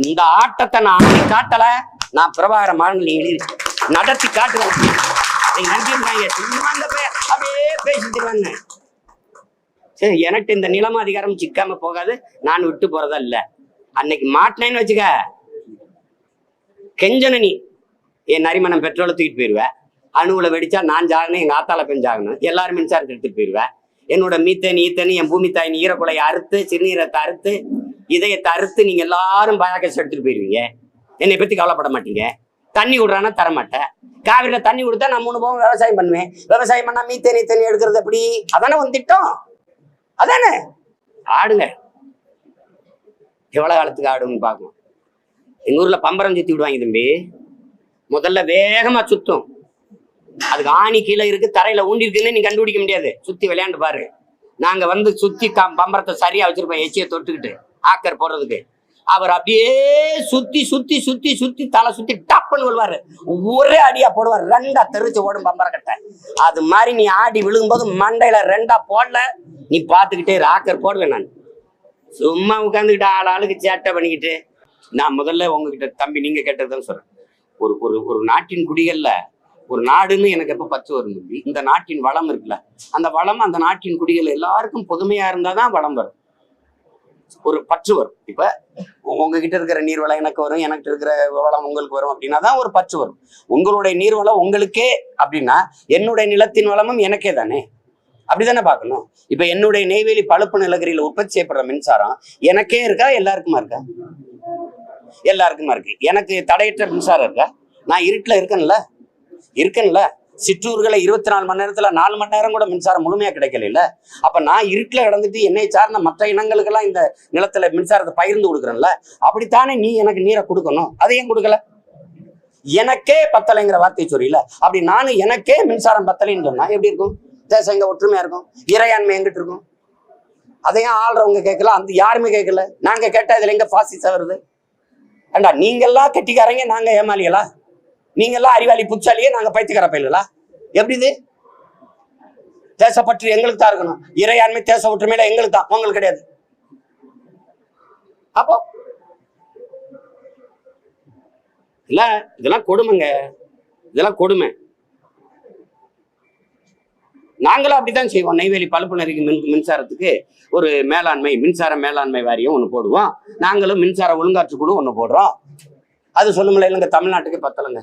இந்த ஆட்டத்தை நான் ஆடி காட்டல, நான் பிரபாகர மாநில எழுதி நடத்தி காட்டுவேன். நம்பியிருந்தாங்க சும்மா அப்படியே பேசிட்டுருவாங்க. சரி, எனக்கு இந்த நிலம் அதிகாரம் சிக்காம போகாது, நான் விட்டு போறதா இல்ல. அன்னைக்கு மாட்டினேன்னு வச்சுக்க, கெஞ்சன நீ என் நரிமணம் பெட்ரோலை தூக்கிட்டு போயிடுவேன். அணுவுல வெடிச்சா நான் ஜாகணும், எங்க ஆத்தால பெஞ்சாகணும், எல்லாரும் மின்சாரத்தை எடுத்துட்டு போயிடுவேன். என்னோட மீத்தனி ஈத்தனி என் பூமி தாயின் ஈரக்குலையை அறுத்து சிறுநீரத்தை அறுத்து இதயத்தை அறுத்து நீங்க எல்லாரும் பயாக்கஸ் எடுத்துட்டு போயிருவீங்க. என்னை பத்தி கவலைப்பட மாட்டீங்க. தண்ணி விடுறான்னா தரமாட்டேன். காவிரியில தண்ணி கொடுத்தா நான் 3 போகம் விவசாயம் பண்ணுவேன். விவசாயம் பண்ணா மீத்தனி தண்ணி எடுக்கிறது எப்படி? அதானே வந்துட்டோம், அதானே ஆடுங்க. எவ்வளவு காலத்துக்கு ஆடுன்னு பார்க்கணும். எங்க ஊர்ல பம்பரம் சுத்தி விடுவாங்க தம்பி. முதல்ல வேகமா சுத்தும், அதுக்கு ஆணி கீழே இருக்கு, தரையில ஊண்டி இருக்குன்னு நீ கண்டுபிடிக்க முடியாது. சுத்தி விளையாண்டு பாரு. நாங்க வந்து சுத்தி பம்பரத்தை சரியா வச்சிருப்போம், எச்சியை தொட்டுக்கிட்டு ஆக்கர் போடுறதுக்கு. அவர் அப்படியே சுத்தி சுத்தி சுத்தி சுத்தி தலை சுத்தி டப்புன்னு விழுவாரு. ஒரே அடியா போடுவார், 2ஆ தெரிச்சு ஓடும் பம்பரக்கட்டை. அது மாதிரி நீ ஆடி விழுகும்போது மண்டையில 2ஆ போடல, நீ பாத்துக்கிட்டே ஆக்கர் போடுவேன். நான் சும்மா உட்காந்துக்கிட்டு ஆளுக்கு சேட்டை பண்ணிக்கிட்டு. நான் முதல்ல உங்ககிட்ட தம்பி நீங்க கேட்டதுதான் சொல்றேன். ஒரு நாட்டின் குடிகள்ல ஒரு நாடுன்னு எனக்கு எப்ப பற்று வரும் தம்பி. இந்த நாட்டின் வளம் இருக்குல்ல, அந்த வளம் அந்த நாட்டின் குடிகள் எல்லாருக்கும் பொதுமையா இருந்தாதான் வளம் வரும், ஒரு பற்று வரும். இப்ப உங்ககிட்ட இருக்கிற நீர்வளம் எனக்கு வரும், எனக்கு இருக்கிற வளம் உங்களுக்கு வரும் அப்படின்னா தான் ஒரு பற்று வரும். உங்களுடைய நீர்வளம் உங்களுக்கே அப்படின்னா என்னுடைய நிலத்தின் வளமும் எனக்கே தானே, அப்படித்தானே பார்க்கணும். இப்ப என்னுடைய நெய்வேலி பழுப்பு நிலக்கரியில உற்பத்தி செய்யப்படுற மின்சாரம் எனக்கே இருக்கா, எல்லாருக்குமா இருக்கா? எல்லாருக்குமா இருக்கு. எனக்கு தடையற்ற மின்சாரம் இருக்கா? நான் இருட்டுல இருக்கேன்ல. சிற்றூர்களை 24 மணி நேரத்துல 4 மணி நேரம் கூட மின்சாரம் முழுமையா கிடைக்கல. அப்ப நான் இருட்டுல கிடந்துட்டு என்னை சார்ந்த மற்ற இனங்களுக்கெல்லாம் இந்த நிலத்துல மின்சாரத்தை பகிர்ந்து கொடுக்குறேன்ல, அப்படித்தானே நீ எனக்கு நீரை கொடுக்கணும். அதை ஏன் கொடுக்கல? எனக்கே பத்தலைங்கிற வார்த்தை சொல்லியில. அப்படி நானும் எனக்கே மின்சாரம் பத்தலைன்னு சொன்னா எப்படி இருக்கும்? தேசம் எங்க ஒற்றுமையா இருக்கும், இறையாண்மை எங்கிட்டு இருக்கும்? அதையும் ஆள்றவங்க கேட்கல, அந்த யாருமே கேட்கல. நாங்க கேட்டா இதுல எங்க பாசிசம் வருது? ஏண்டா நீங்கெல்லாம் கெட்டிக்காரங்க, நாங்க ஏமாளிகளா? நீங்கெல்லாம் அறிவாளி புச்சாலியே, நாங்க பைத்தியக்கார பயிலா? எப்படி இது? தேசப்பற்று எங்களுக்கு தான் இருக்கணும், இறையாண்மை தேச ஒற்றுமையில எங்களுக்கு தான், உங்களுக்கு கிடையாது. அப்போ இல்ல, இதெல்லாம் கொடுமைங்க, இதெல்லாம் கொடுமை. நாங்களும் அப்படித்தான் செய்வோம். நெய்வேலி பழுப்பு நெறிக்கு மின்சாரத்துக்கு ஒரு மேலாண்மை, மின்சார மேலாண்மை வாரியம் ஒண்ணு போடுவோம். நாங்களும் மின்சார ஒழுங்காற்று குழு ஒண்ணு போடுறோம். அது சொல்லுமில்ல, இல்லைங்க தமிழ்நாட்டுக்கு பத்தலைங்க.